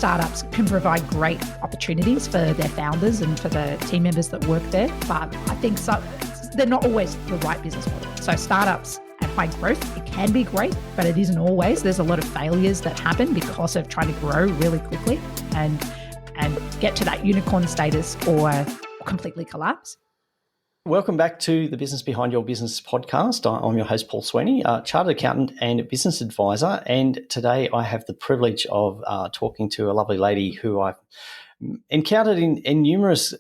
startups can provide great opportunities for their founders and for the team members that work there, but I think they're not always the right business model. So startups at high growth, it can be great, but it isn't always. There's a lot of failures that happen because of trying to grow really quickly and get to that unicorn status or completely collapse. Welcome back to the Business Behind Your Business podcast. I'm your host, Paul Sweeney, Chartered Accountant and Business Advisor. And today I have the privilege of talking to a lovely lady who I've encountered in numerous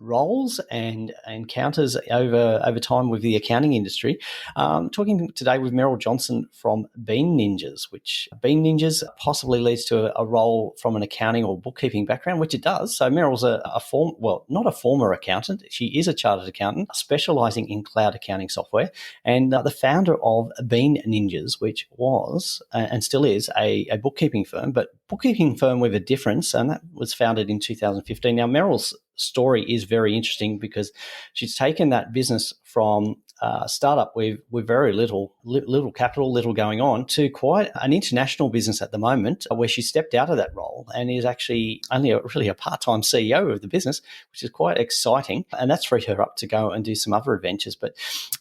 roles and encounters over time with the accounting industry. Talking today with Meryl Johnston from Bean Ninjas, which Bean Ninjas possibly leads to a role from an accounting or bookkeeping background, which it does. So Meryl's not a former accountant. She is a chartered accountant specialising in cloud accounting software and the founder of Bean Ninjas, which was and still is a bookkeeping firm, but bookkeeping firm with a difference, and that was founded in 2015. Now, Meryl's story is very interesting because she's taken that business from startup with very little capital, little going on, to quite an international business at the moment, where she stepped out of that role and is actually only really a part-time CEO of the business, which is quite exciting. And that's freed her up to go and do some other adventures. But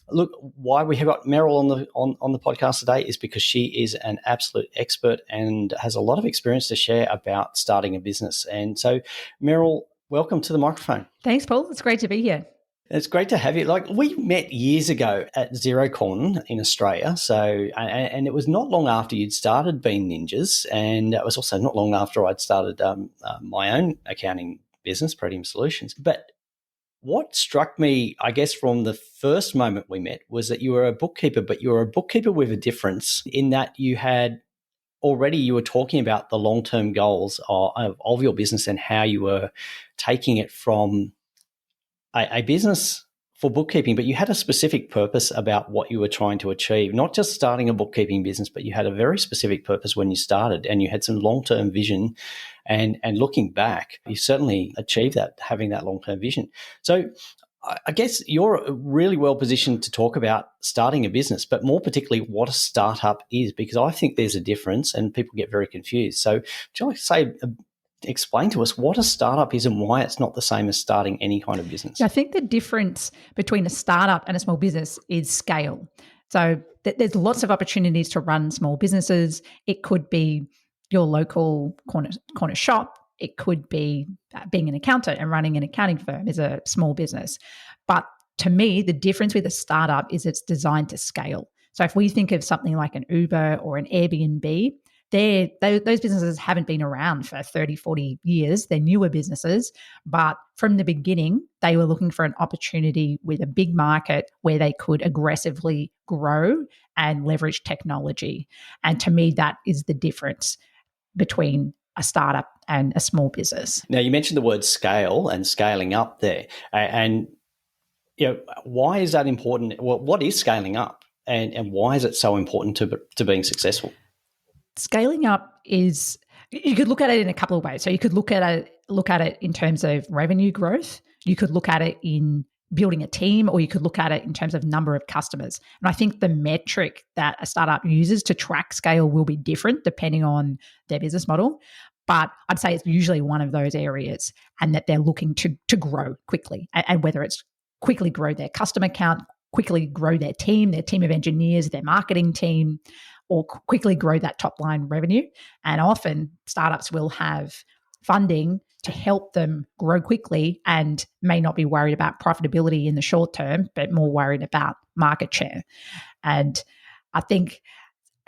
look, why we have got Meryl on the podcast today is because she is an absolute expert and has a lot of experience to share about starting a business. And so, Meryl, welcome to the microphone. Thanks, Paul. It's great to be here. It's great to have you. Like, we met years ago at XeroCon in Australia. So, and it was not long after you'd started Bean Ninjas, and it was also not long after I'd started my own accounting business, Pretium Solutions. But what struck me, I guess, from the first moment we met was that you were a bookkeeper, but you were a bookkeeper with a difference in that you were talking about the long-term goals of your business and how you were taking it from a business for bookkeeping, but you had a specific purpose about what you were trying to achieve, not just starting a bookkeeping business, but you had a very specific purpose when you started, and you had some long-term vision. And looking back, you certainly achieved that, having that long-term vision. So I guess you're really well positioned to talk about starting a business, but more particularly what a startup is, because I think there's a difference and people get very confused. So would you like to explain to us what a startup is and why it's not the same as starting any kind of business? I think the difference between a startup and a small business is scale. So there's lots of opportunities to run small businesses. It could be your local corner shop. It could be being an accountant and running an accounting firm is a small business. But to me, the difference with a startup is it's designed to scale. So if we think of something like an Uber or an Airbnb, those businesses haven't been around for 30, 40 years. They're newer businesses. But from the beginning, they were looking for an opportunity with a big market where they could aggressively grow and leverage technology. And to me, that is the difference between a startup and a small business. Now, you mentioned the word scale and scaling up there. And why is that important? Well, what is scaling up and why is it so important to being successful? Scaling up is, you could look at it in a couple of ways. So you could look at it in terms of revenue growth. You could look at it in building a team, or you could look at it in terms of number of customers. And I think the metric that a startup uses to track scale will be different depending on their business model. But I'd say it's usually one of those areas, and that they're looking to grow quickly, and whether it's quickly grow their customer count, quickly grow their team of engineers, their marketing team, or quickly grow that top line revenue. And often startups will have funding to help them grow quickly and may not be worried about profitability in the short term, but more worried about market share. And I think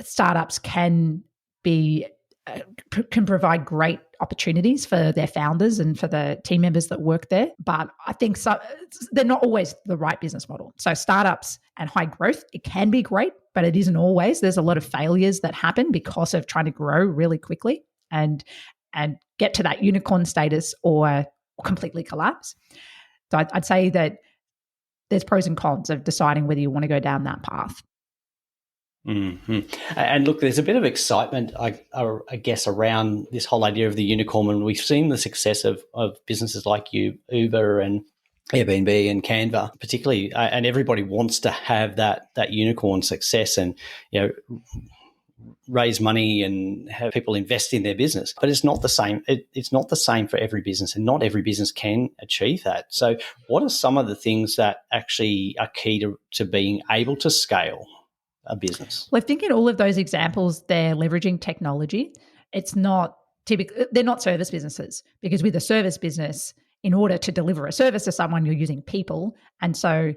startups can provide great opportunities for their founders and for the team members that work there. But I think they're not always the right business model. So startups and high growth, it can be great, but it isn't always. There's a lot of failures that happen because of trying to grow really quickly and get to that unicorn status or completely collapse. So I'd say that there's pros and cons of deciding whether you want to go down that path. Mm-hmm. And look, there's a bit of excitement, I guess, around this whole idea of the unicorn. And we've seen the success of businesses like Uber and Airbnb and Canva, particularly, and everybody wants to have that unicorn success. And raise money and have people invest in their business. But it's not the same. It's not the same for every business, and not every business can achieve that. So what are some of the things that actually are key to being able to scale a business? Well, I think in all of those examples, they're leveraging technology. It's not typically, they're not service businesses, because with a service business, in order to deliver a service to someone, you're using people. And so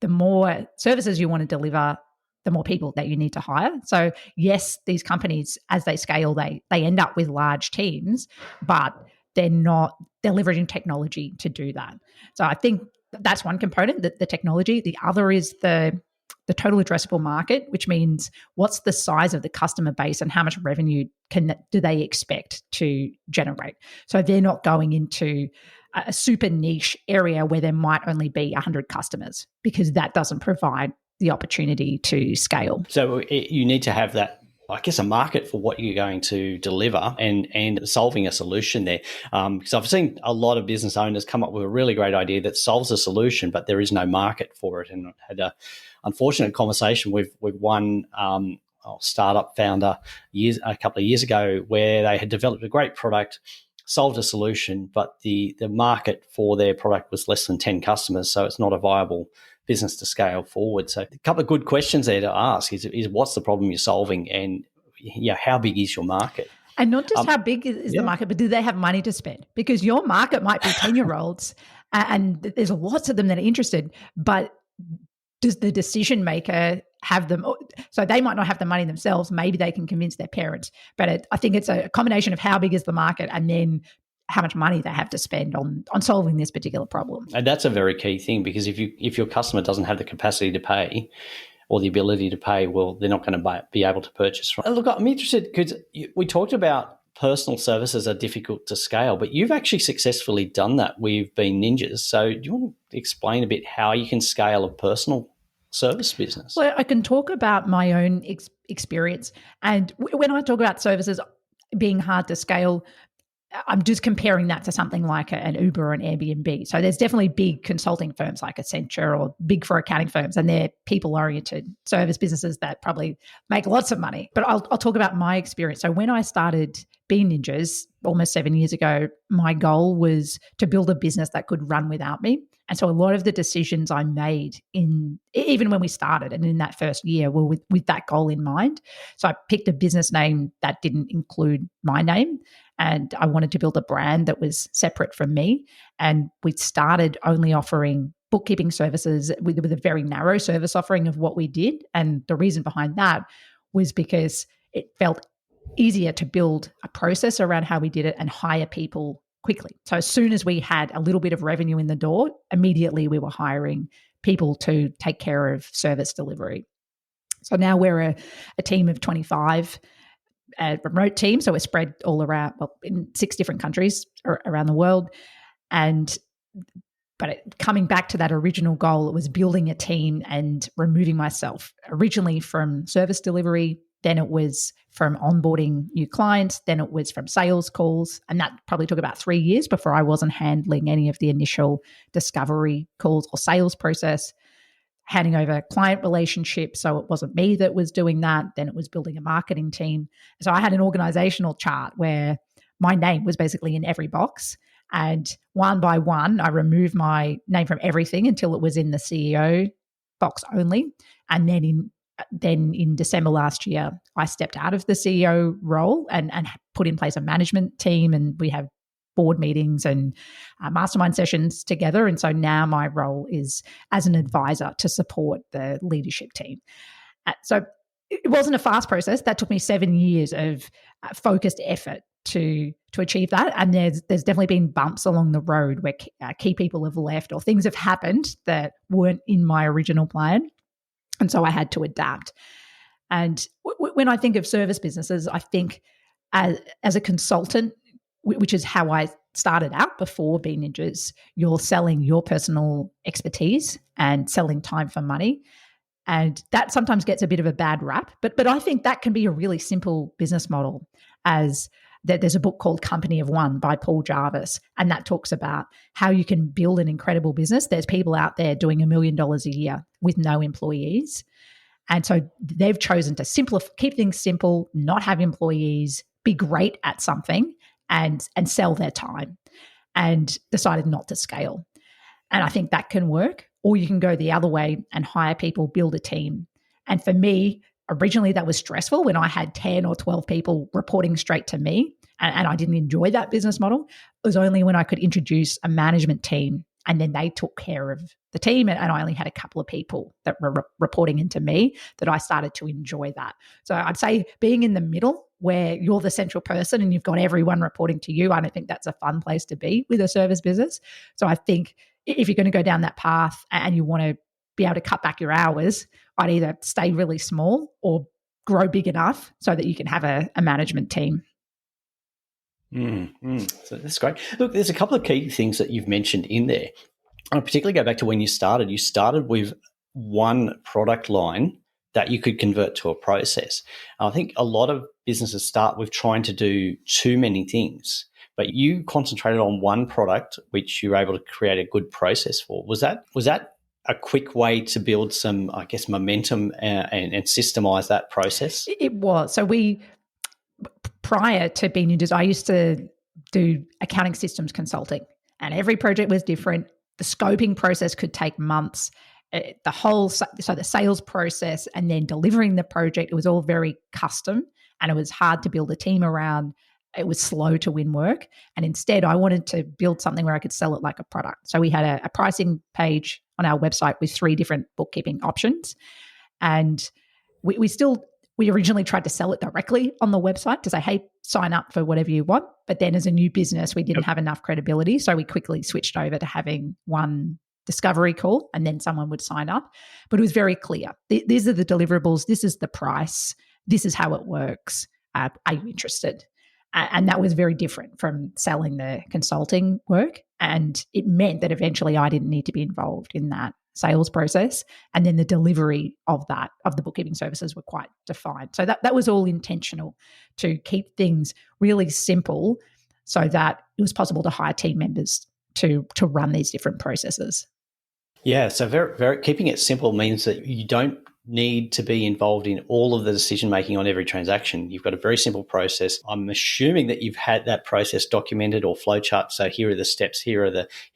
the more services you want to deliver, the more people that you need to hire. So yes, these companies, as they scale, they end up with large teams, but they're leveraging technology to do that. So I think that's one component, the technology. The other is the total addressable market, which means what's the size of the customer base and how much revenue do they expect to generate. So they're not going into a super niche area where there might only be 100 customers, because that doesn't provide the opportunity to scale. So you need to have that, I guess, a market for what you're going to deliver and solving a solution there. Because I've seen a lot of business owners come up with a really great idea that solves a solution, but there is no market for it. And I had a unfortunate conversation with one startup founder a couple of years ago, where they had developed a great product, solved a solution, but the market for their product was less than 10 customers. So it's not a viable business to scale forward. So a couple of good questions there to ask is what's the problem you're solving, and how big is your market? And not just how big is the market, but do they have money to spend? Because your market might be 10-year-olds and there's lots of them that are interested, but does the decision maker have them? So they might not have the money themselves. Maybe they can convince their parents. But I think it's a combination of how big is the market and then how much money they have to spend on solving this particular problem. And that's a very key thing, because if your customer doesn't have the capacity to pay or the ability to pay, well, they're not going to be able to purchase from. Look, I'm interested, because we talked about personal services are difficult to scale, but you've actually successfully done that with Being Ninjas. So do you want to explain a bit how you can scale a personal service business? Well, I can talk about my own experience. And when I talk about services being hard to scale, I'm just comparing that to something like an Uber or an Airbnb. So there's definitely big consulting firms like Accenture, or big four accounting firms, and they're people-oriented service businesses that probably make lots of money. But I'll talk about my experience. So when I started Being Ninjas almost 7 years ago, my goal was to build a business that could run without me. And so a lot of the decisions I made even when we started and in that first year were with that goal in mind. So I picked a business name that didn't include my name, and I wanted to build a brand that was separate from me. And we started only offering bookkeeping services with a very narrow service offering of what we did. And the reason behind that was because it felt easier to build a process around how we did it and hire people quickly. So as soon as we had a little bit of revenue in the door, immediately we were hiring people to take care of service delivery. So now we're a team of 25, a remote team. So we're spread all around, in 6 different countries around the world. But coming back to that original goal, it was building a team and removing myself originally from service delivery. Then it was from onboarding new clients. Then it was from sales calls. And that probably took about 3 years before I wasn't handling any of the initial discovery calls or sales process, handing over client relationships. So it wasn't me that was doing that. Then it was building a marketing team. So I had an organizational chart where my name was basically in every box. And one by one, I removed my name from everything until it was in the CEO box only. And then in December last year, I stepped out of the CEO role and put in place a management team, and we have board meetings and mastermind sessions together. And so now my role is as an advisor to support the leadership team. So it wasn't a fast process. That took me 7 years of focused effort to achieve that. And there's definitely been bumps along the road where key people have left or things have happened that weren't in my original plan. And so I had to adapt. And when I think of service businesses, I think as a consultant, which is how I started out before Being Ninjas, you're selling your personal expertise and selling time for money. And that sometimes gets a bit of a bad rap. But I think that can be a really simple business model, as there's a book called Company of One by Paul Jarvis, and that talks about how you can build an incredible business. There's people out there doing $1 million a year with no employees. And so they've chosen to keep things simple, not have employees, be great at something and sell their time, and decided not to scale. And I think that can work. Or you can go the other way and hire people, build a team. And for me, originally that was stressful when I had 10 or 12 people reporting straight to me, and I didn't enjoy that business model. It was only when I could introduce a management team and then they took care of the team, and I only had a couple of people that were reporting into me, that I started to enjoy that. So I'd say being in the middle where you're the central person and you've got everyone reporting to you, I don't think that's a fun place to be with a service business. So I think if you're going to go down that path and you want to be able to cut back your hours, I'd either stay really small or grow big enough so that you can have a management team. So that's great. Look, there's a couple of key things that you've mentioned in there. I particularly go back to when you started. You started with one product line that you could convert to a process. I think a lot of businesses start with trying to do too many things, but you concentrated on one product, which you were able to create a good process for. Was that a quick way to build some, I guess, momentum and systemize that process? It was. So prior to being Ninjas, I used to do accounting systems consulting, and every project was different. The scoping process could take months. The sales process and then delivering the project, it was all very custom, and it was hard to build a team around. It was slow to win work. And instead, I wanted to build something where I could sell it like a product. So we had a pricing page on our website with 3 different bookkeeping options. And we originally tried to sell it directly on the website to say, hey, sign up for whatever you want. But then as a new business, we didn't have enough credibility. So we quickly switched over to having one discovery call and then someone would sign up. But it was very clear. These are the deliverables. This is the price. This is how it works. Are you interested? And that was very different from selling the consulting work. And it meant that eventually I didn't need to be involved in that sales process. And then the delivery of the bookkeeping services were quite defined. So that was all intentional to keep things really simple so that it was possible to hire team members to run these different processes. Yeah, so very keeping it simple means that you don't need to be involved in all of the decision making on every transaction. You've got a very simple process. I'm assuming that you've had that process documented or flowchart. So here are the steps. Here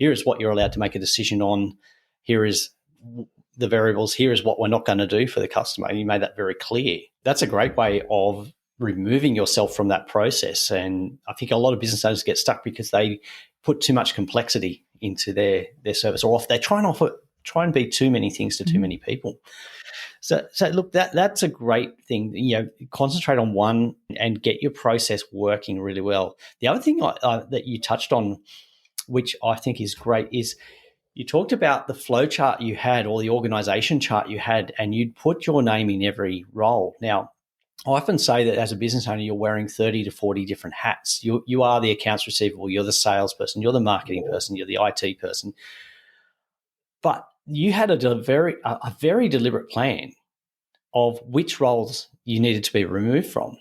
is what you're allowed to make a decision on. Here is the variables. Here is what we're not going to do for the customer. And you made that very clear. That's a great way of removing yourself from that process. And I think a lot of business owners get stuck because they put too much complexity into their service, or if they try and be too many things to too many people. So look, that's a great thing. Concentrate on one and get your process working really well. The other thing that you touched on, which I think is great, is you talked about the flow chart you had or the organization chart you had, and you'd put your name in every role. Now, I often say that as a business owner, you're wearing 30 to 40 different hats. You are the accounts receivable, you're the salesperson, you're the marketing person, you're the IT person. But you had a very deliberate plan of which roles you needed to be removed from,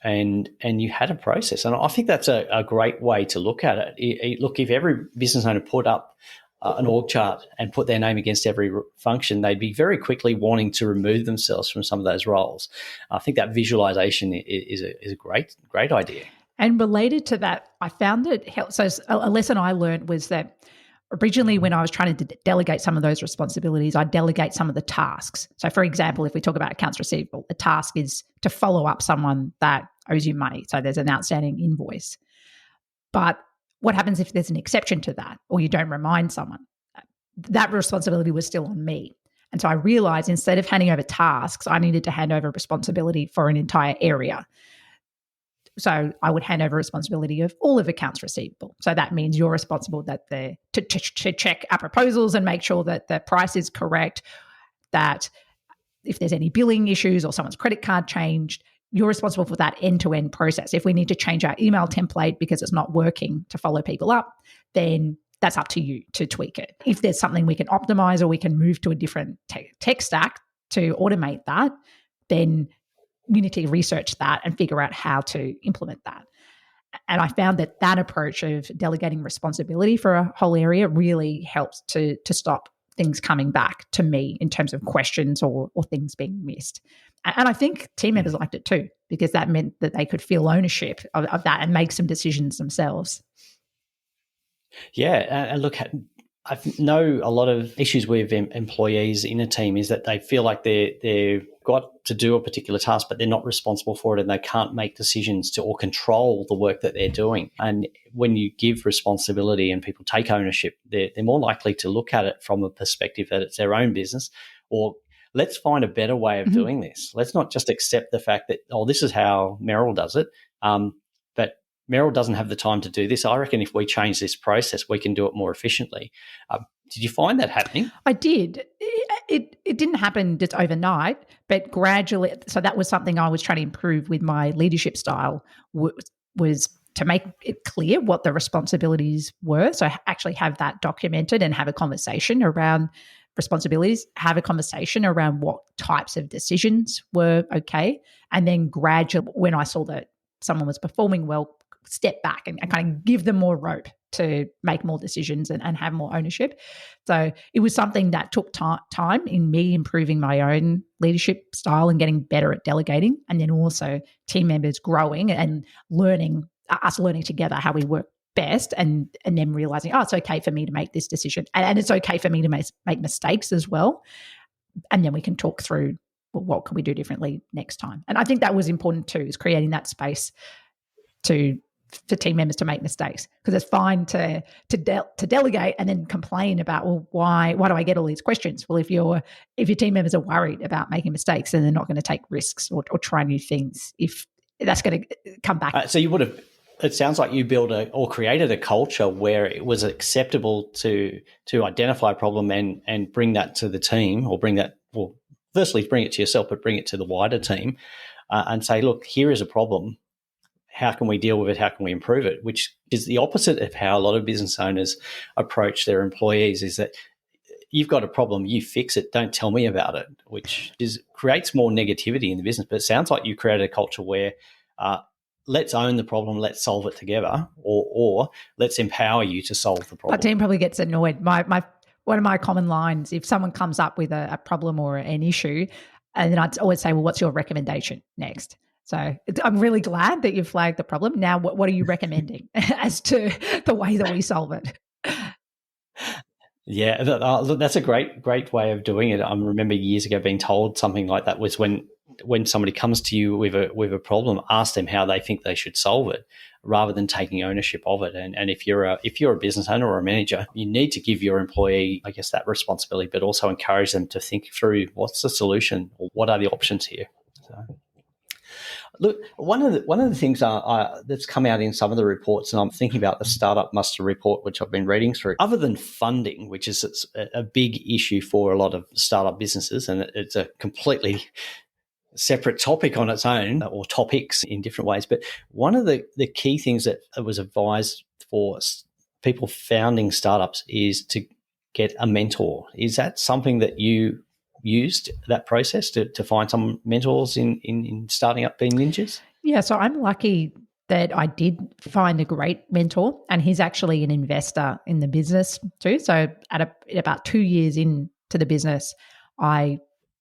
and you had a process. And I think that's a great way to look at it. Look, if every business owner put up an org chart and put their name against every function, they'd be very quickly wanting to remove themselves from some of those roles. I think that visualization is a great idea. And related to that, I found it helps. So a lesson I learned was that originally when I was trying to delegate some of those responsibilities, I'd delegate some of the tasks. So for example, if we talk about accounts receivable, the task is to follow up someone that owes you money. So there's an outstanding invoice. But what happens if there's an exception to that, or you don't remind someone? That responsibility was still on me. And so I realized instead of handing over tasks, I needed to hand over responsibility for an entire area. So I would hand over responsibility of all of accounts receivable. So that means you're responsible to check our proposals and make sure that the price is correct, that if there's any billing issues or someone's credit card changed, you're responsible for that end-to-end process. If we need to change our email template because it's not working to follow people up, then that's up to you to tweak it. If there's something we can optimize or we can move to a different tech stack to automate that, then you need to research that and figure out how to implement that. And I found that approach of delegating responsibility for a whole area really helps to stop things coming back to me in terms of questions or things being missed. And I think team members liked it too, because that meant that they could feel ownership of that and make some decisions themselves. Yeah, and look, I know a lot of issues with employees in a team is that they feel like they've got to do a particular task, but they're not responsible for it, and they can't make decisions to or control the work that they're doing. And when you give responsibility and people take ownership, they're more likely to look at it from a perspective that it's their own business, or let's find a better way of doing this. Let's not just accept the fact that, oh, this is how Meryl does it, but Meryl doesn't have the time to do this. I reckon if we change this process, we can do it more efficiently. Did you find that happening? I did. It didn't happen just overnight, but gradually. So that was something I was trying to improve with my leadership style, was to make it clear what the responsibilities were. So actually have that documented and have a conversation around responsibilities, have a conversation around what types of decisions were okay. And then gradually, when I saw that someone was performing well, step back and kind of give them more rope to make more decisions and have more ownership. So it was something that took time in me improving my own leadership style and getting better at delegating, and then also team members growing and us learning together how we work best, and then realizing, oh, it's okay for me to make this decision, and it's okay for me to make mistakes as well. And then we can talk through, well, what can we do differently next time? And I think that was important too, is creating that space for team members to make mistakes, because it's fine to delegate and then complain about, well, why do I get all these questions? Well, if your team members are worried about making mistakes, then they're not going to take risks or try new things if that's going to come back. So you would have. It sounds like you built or created a culture where it was acceptable to identify a problem and bring that to the team, or firstly bring it to yourself, but bring it to the wider team, and say, look, here is a problem. How can we deal with it? How can we improve it? Which is the opposite of how a lot of business owners approach their employees, is that you've got a problem, you fix it, don't tell me about it, which creates more negativity in the business. But it sounds like you created a culture where let's own the problem, let's solve it together, or let's empower you to solve the problem. Our team probably gets annoyed. One of my common lines, if someone comes up with a problem or an issue, and then I'd always say, well, what's your recommendation next? So I'm really glad that you flagged the problem. Now, what are you recommending as to the way that we solve it? Yeah, that's a great way of doing it. I remember years ago being told something like that was when somebody comes to you with a problem, ask them how they think they should solve it, rather than taking ownership of it. And if you're a business owner or a manager, you need to give your employee, I guess, that responsibility, but also encourage them to think through what's the solution or what are the options here. So. Look, one of the things that's come out in some of the reports, and I'm thinking about the Startup Muster report, which I've been reading through, other than funding, which is a big issue for a lot of startup businesses, and it's a completely separate topic on its own, or topics in different ways. But one of the key things that was advised for people founding startups is to get a mentor. Is that something that you used, that process to find some mentors in starting up Being Ninjas? Yeah, so I'm lucky that I did find a great mentor, and he's actually an investor in the business too. So at about 2 years into the business, I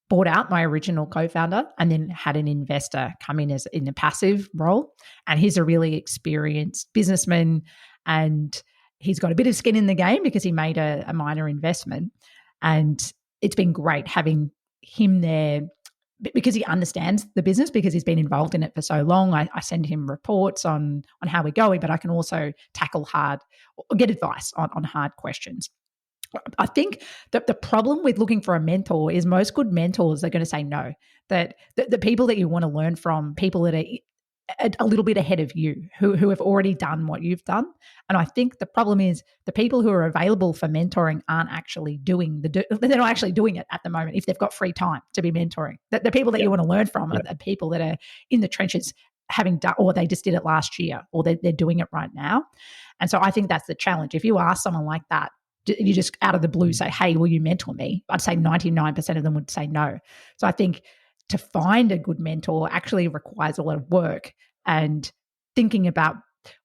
bought out my original co-founder and then had an investor come in in a passive role. And he's a really experienced businessman, and he's got a bit of skin in the game because he made a minor investment. And it's been great having him there because he understands the business, because he's been involved in it for so long. I send him reports on how we're going, but I can also tackle hard or get advice on hard questions. I think that the problem with looking for a mentor is most good mentors are going to say no, that the people that you want to learn from, people that are a little bit ahead of you, who have already done what you've done. And I think the problem is the people who are available for mentoring aren't actually they're not actually doing it at the moment if they've got free time to be mentoring. The people that you want to learn from are the people that are in the trenches having done, or they just did it last year, or they're doing it right now. And so I think that's the challenge. If you ask someone like that, you just out of the blue say, hey, will you mentor me? I'd say 99% of them would say no. So I think to find a good mentor actually requires a lot of work and thinking about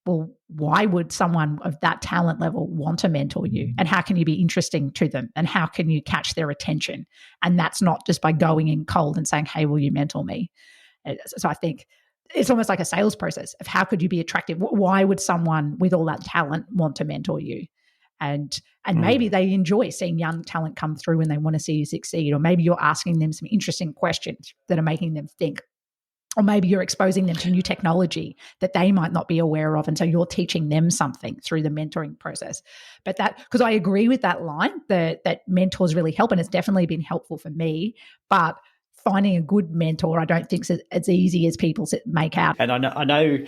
well, why would someone of that talent level want to mentor you? And how can you be interesting to them? And how can you catch their attention? And that's not just by going in cold and saying, hey, will you mentor me? So I think it's almost like a sales process of how could you be attractive? Why would someone with all that talent want to mentor you? And maybe they enjoy seeing young talent come through and they want to see you succeed. Or maybe you're asking them some interesting questions that are making them think. Or maybe you're exposing them to new technology that they might not be aware of. And so you're teaching them something through the mentoring process. But because I agree with that line, that mentors really help. And it's definitely been helpful for me. But finding a good mentor, I don't think it's as easy as people make out. And I know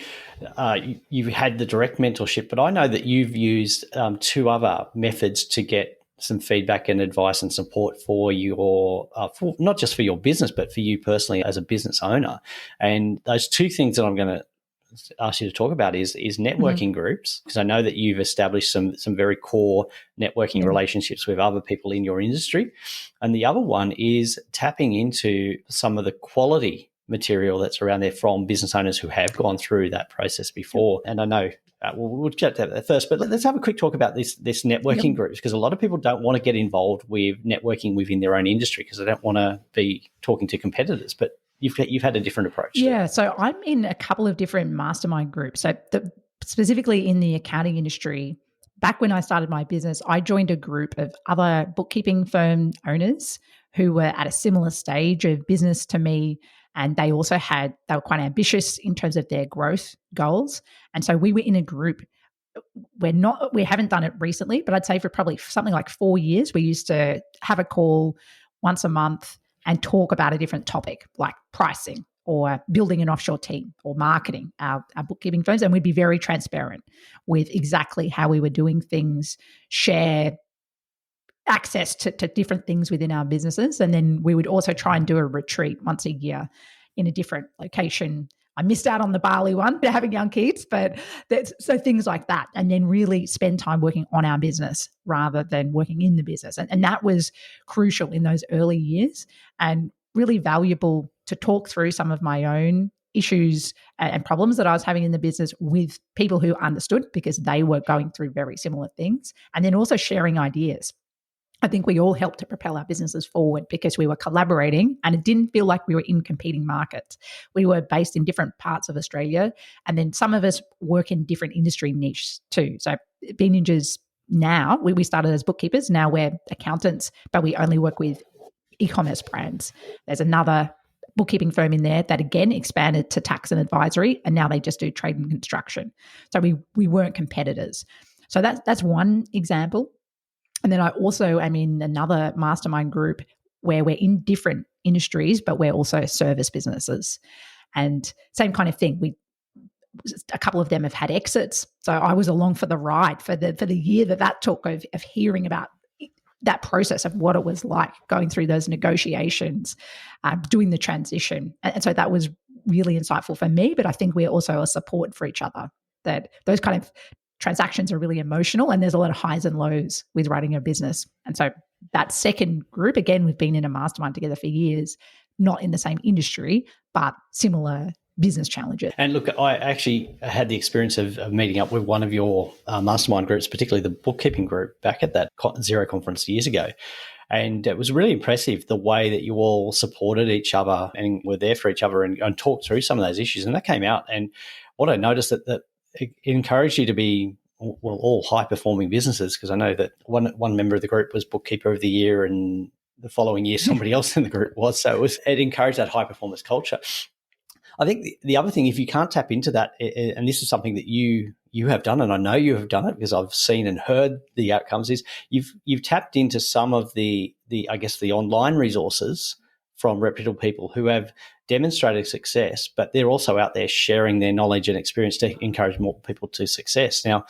you've had the direct mentorship, but I know that you've used two other methods to get some feedback and advice and support for your, for not just for your business, but for you personally as a business owner. And those two things that I'm going to ask you to talk about is networking groups, because I know that you've established some very core networking relationships with other people in your industry. And the other one is tapping into some of the quality material that's around there from business owners who have gone through that process before. And I know we'll chat to that first, but let's have a quick talk about this networking groups, because a lot of people don't want to get involved with networking within their own industry because they don't want to be talking to competitors. But you've had a different approach. Yeah, so I'm in a couple of different mastermind groups. So specifically in the accounting industry, back when I started my business, I joined a group of other bookkeeping firm owners who were at a similar stage of business to me. And they also they were quite ambitious in terms of their growth goals. And so we were in a group. We haven't done it recently, but I'd say for probably something like 4 years, we used to have a call once a month and talk about a different topic like pricing or building an offshore team or marketing our bookkeeping firms. And we'd be very transparent with exactly how we were doing things, share access to different things within our businesses. And then we would also try and do a retreat once a year in a different location. I missed out on the Bali one, but having young kids, so things like that. And then really spend time working on our business rather than working in the business. And that was crucial in those early years and really valuable to talk through some of my own issues and problems that I was having in the business with people who understood because they were going through very similar things. And then also sharing ideas. I think we all helped to propel our businesses forward because we were collaborating and it didn't feel like we were in competing markets. We were based in different parts of Australia, and then some of us work in different industry niches too. So being ninjas now, we started as bookkeepers. Now we're accountants, but we only work with e-commerce brands. There's another bookkeeping firm in there that again expanded to tax and advisory, and now they just do trade and construction. So we weren't competitors. So that's one example. And then I also am in another mastermind group where we're in different industries, but we're also service businesses. And same kind of thing. A couple of them have had exits. So I was along for the ride for the year that took of hearing about that process of what it was like going through those negotiations, doing the transition. And so that was really insightful for me, but I think we're also a support for each other, that those kind of transactions are really emotional and there's a lot of highs and lows with running a business. And so that second group, again, we've been in a mastermind together for years, not in the same industry, but similar business challenges. And look, I actually had the experience of meeting up with one of your mastermind groups, particularly the bookkeeping group, back at that Xero conference years ago. And it was really impressive the way that you all supported each other and were there for each other and talked through some of those issues. And that came out. And what I noticed that it encouraged you to be all high-performing businesses, because I know that one member of the group was Bookkeeper of the Year and the following year somebody else in the group was. So it encouraged that high-performance culture. I think the other thing, if you can't tap into that, and this is something that you have done, and I know you have done it because I've seen and heard the outcomes, is you've tapped into some of the I guess the online resources from reputable people who have demonstrated success, but they're also out there sharing their knowledge and experience to encourage more people to success. Now,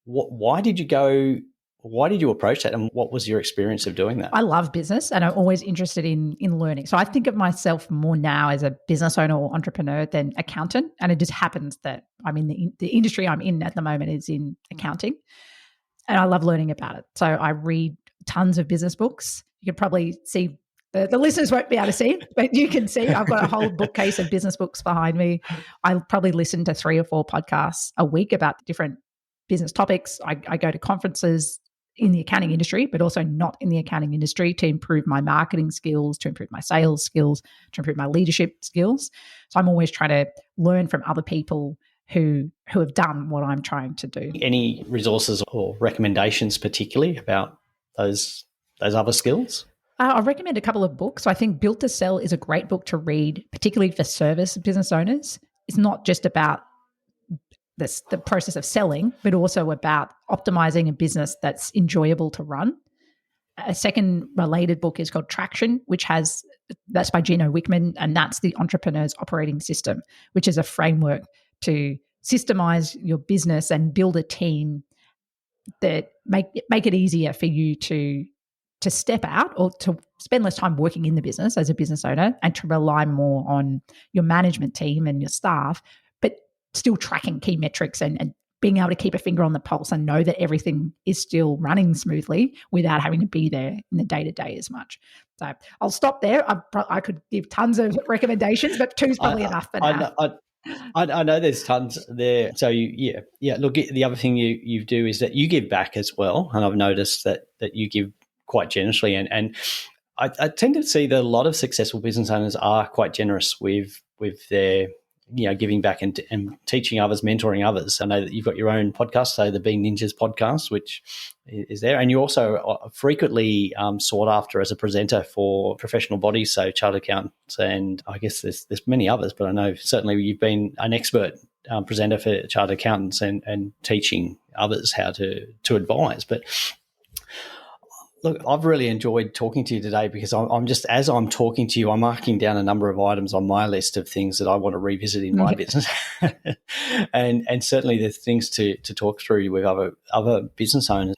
why did you approach that, and what was your experience of doing that? I love business and I'm always interested in learning. So I think of myself more now as a business owner or entrepreneur than accountant. And it just happens that I'm in the industry I'm in at the moment is in accounting, and I love learning about it. So I read tons of business books. You could probably see The listeners won't be able to see, but you can see I've got a whole bookcase of business books behind me. I probably listen to 3 or 4 podcasts a week about different business topics. I go to conferences in the accounting industry, but also not in the accounting industry, to improve my marketing skills, to improve my sales skills, to improve my leadership skills. So I'm always trying to learn from other people who have done what I'm trying to do. Any resources or recommendations particularly about those other skills? I recommend a couple of books. So I think Built to Sell is a great book to read, particularly for service business owners. It's not just about the process of selling, but also about optimizing a business that's enjoyable to run. A second related book is called Traction, that's by Gino Wickman, and that's the Entrepreneur's Operating System, which is a framework to systemize your business and build a team that make it easier for you to step out or to spend less time working in the business as a business owner and to rely more on your management team and your staff, but still tracking key metrics and being able to keep a finger on the pulse and know that everything is still running smoothly without having to be there in the day-to-day as much. So I'll stop there. I could give tons of recommendations, but 2 is probably enough for now. I know there's tons there. So look, the other thing you do is that you give back as well, and I've noticed that you give quite generously, and I tend to see that a lot of successful business owners are quite generous with their giving back and teaching others, mentoring others. I know that you've got your own podcast, so the Being Ninjas podcast, which is there, and you also are frequently sought after as a presenter for professional bodies, so chartered accountants, and I guess there's many others, but I know certainly you've been an expert presenter for chartered accountants and teaching others how to advise. But look, I've really enjoyed talking to you today because I'm just, as I'm talking to you, I'm marking down a number of items on my list of things that I want to revisit in my business. and certainly there's things to talk through with other business owners,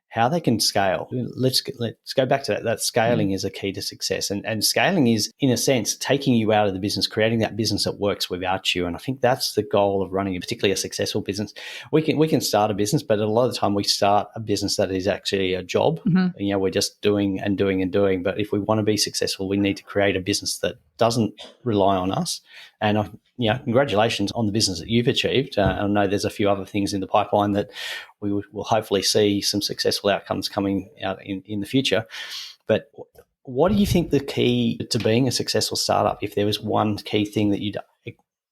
how they can scale. Let's go back to that. That scaling is a key to success. And scaling is, in a sense, taking you out of the business, creating that business that works without you. And I think that's the goal of running, particularly a successful business. We can start a business, but a lot of the time we start a business that is actually a job. Mm-hmm. We're just doing and doing and doing. But if we want to be successful, we need to create a business that doesn't rely on us. And congratulations on the business that you've achieved. I know there's a few other things in the pipeline that we will hopefully see some successful outcomes coming out in the future. But what do you think the key to being a successful startup, if there was one key thing that you'd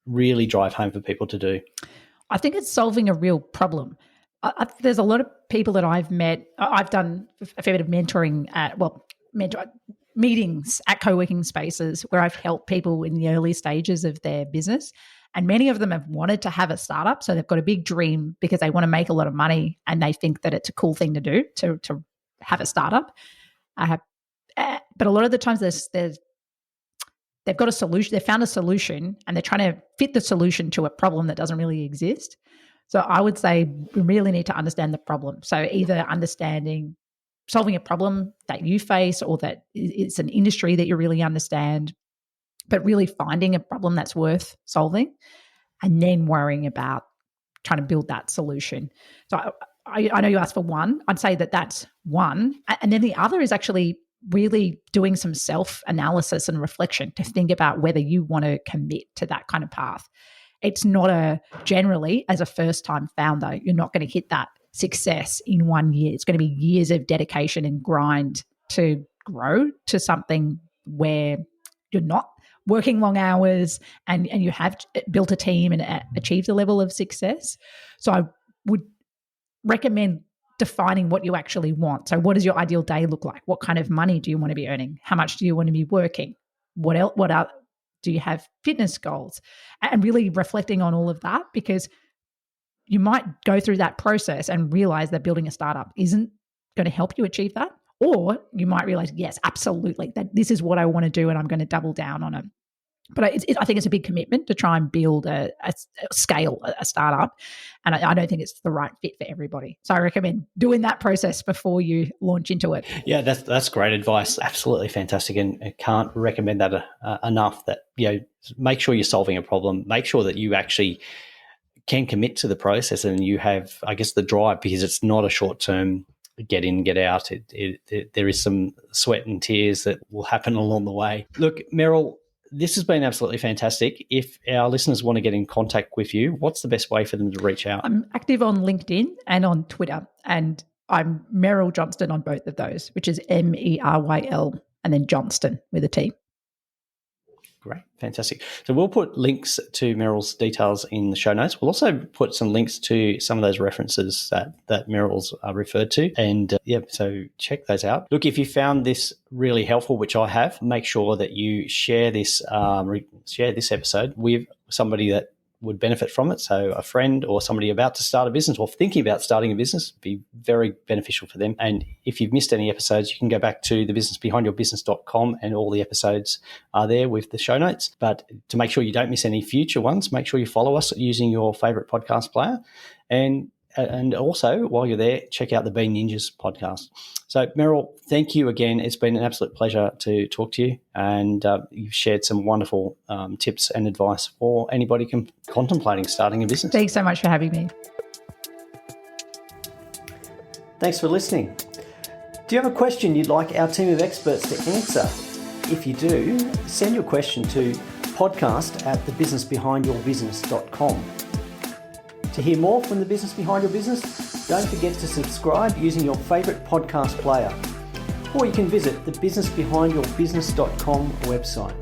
really drive home for people to do? I think it's solving a real problem. There's a lot of people that I've met. I've done a fair bit of mentoring meetings at co-working spaces where I've helped people in the early stages of their business. And many of them have wanted to have a startup. So they've got a big dream because they want to make a lot of money and they think that it's a cool thing to do to have a startup. But a lot of the times they've got a solution, they've found a solution and they're trying to fit the solution to a problem that doesn't really exist. So I would say we really need to understand the problem. So either solving a problem that you face or that it's an industry that you really understand, but really finding a problem that's worth solving and then worrying about trying to build that solution. So I know you asked for one. I'd say that's one. And then the other is actually really doing some self-analysis and reflection to think about whether you want to commit to that kind of path. It's not generally, as a first-time founder, you're not going to hit that success in 1 year. It's going to be years of dedication and grind to grow to something where you're not working long hours and you have built a team and achieved a level of success. So I would recommend defining what you actually want. So what does your ideal day look like? What kind of money do you want to be earning? How much do you want to be working? What else? Do you have fitness goals? And really reflecting on all of that, because you might go through that process and realize that building a startup isn't going to help you achieve that. Or you might realize, yes, absolutely, that this is what I want to do and I'm going to double down on it. But I think it's a big commitment to try and build a startup. And I don't think it's the right fit for everybody. So I recommend doing that process before you launch into it. Yeah, that's great advice. Absolutely fantastic. And I can't recommend that enough, that, make sure you're solving a problem. Make sure that you actually can commit to the process and you have, I guess, the drive, because it's not a short-term get in, get out. There is some sweat and tears that will happen along the way. Look, Meryl, this has been absolutely fantastic. If our listeners want to get in contact with you, what's the best way for them to reach out? I'm active on LinkedIn and on Twitter, and I'm Meryl Johnston on both of those, which is Meryl and then Johnston with a T. Great. Fantastic. So we'll put links to Meryl's details in the show notes. We'll also put some links to some of those references that Meryl's referred to. And so check those out. Look, if you found this really helpful, which I have, make sure that you share this episode with somebody that would benefit from it. So a friend or somebody about to start a business or thinking about starting a business would be very beneficial for them. And if you've missed any episodes, you can go back to thebusinessbehindyourbusiness.com and all the episodes are there with the show notes. But to make sure you don't miss any future ones, make sure you follow us using your favorite podcast player. And also, while you're there, check out the Be Ninjas podcast. So, Meryl, thank you again. It's been an absolute pleasure to talk to you, and you've shared some wonderful tips and advice for anybody contemplating starting a business. Thanks so much for having me. Thanks for listening. Do you have a question you'd like our team of experts to answer? If you do, send your question to podcast@thebusinessbehindyourbusiness.com. To hear more from The Business Behind Your Business, don't forget to subscribe using your favourite podcast player. Or you can visit the businessbehindyourbusiness.com website.